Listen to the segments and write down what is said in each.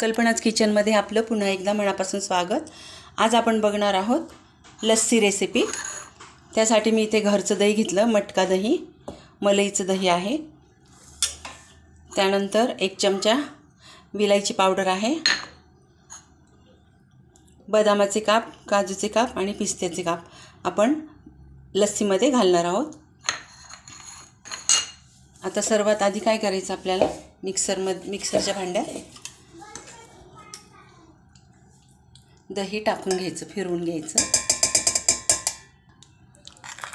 कल्पनाच किचनमध्ये आपलं पुन्हा एकदा मनापासून स्वागत। आज आपण बघणार आहोत लस्सी रेसिपी। त्यासाठी मी इथे घरचं दही घेतलं, मटका दही, मलईचं दही आहे। त्यानंतर 1 चमचा विलायची पावडर आहे, बदामाचे काप, काजूचे काप आणि पिस्त्याचे काप आपण लस्सीमध्ये घालणार आहोत। आता सर्वात आधी काय करायचं, आपल्याला मिक्सरच्या भांड्यात दही टाकून घ्यायचं, फिरवून घ्यायचं।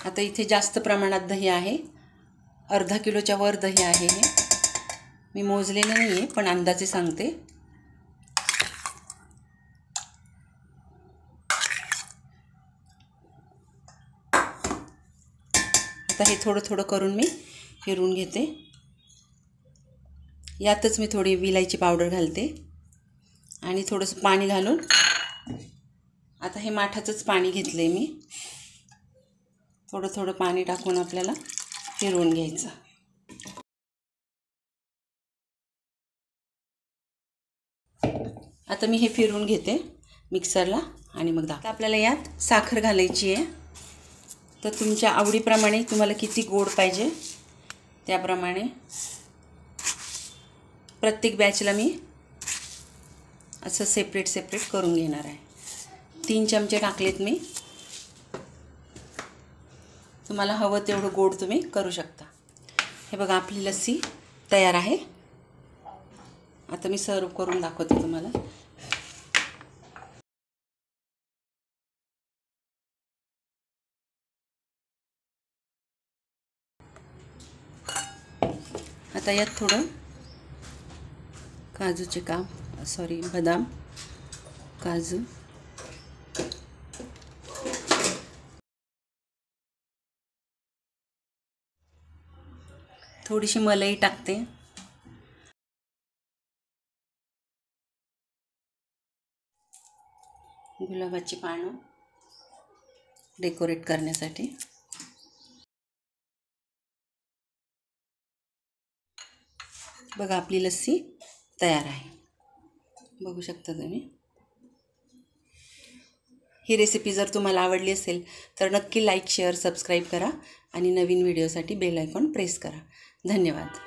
आता इथे जास्त प्रमाणात दही आहे, अर्धा किलोच्या वर दही आहे। हे मी मोजलेलं नाही आहे, पण अंदाजे सांगते। आता हे थोडं थोडं करून मी फिरवून घेते। यातच मी थोडी विलायची पावडर घालते आणि थोडंसं पाणी घालून आता हे माठाचंच पाणी घेतलंय मी। थोडं थोडं पाणी टाकून आपल्याला फिरवून घ्यायचं। आता मी हे फिरवून घेते मिक्सरला आणि मग आपल्याला यात साखर घालायची आहे। तर तुमच्या आवडीप्रमाणे तुम्हाला किती गोड पाहिजे त्याप्रमाणे प्रत्येक बॅचला मी असं सेपरेट करून घेणार आहे। 3 चमचे टाकलेत मी। तुम्हाला हवं तेवढं गोड तुम्ही करू शकता। हे बघा, आपली लस्सी तयार आहे। आता मी सर्व करून दाखवते तुम्हाला। आता यात थोडं काजूचे काप, बदाम, काजू, थोडीशी मलाई टाकते, गुलाबाची पानं डेकोरेट करण्यासाठी। बघा, आपली लस्सी तयार आहे, बघू शकता तुम्ही। ही रेसिपी जर तुम्हाला आवडली असेल तर नक्की लाईक, शेअर, सबस्क्राईब करा आणि नवीन व्हिडिओसाठी बेल आयकॉन प्रेस करा। धन्यवाद।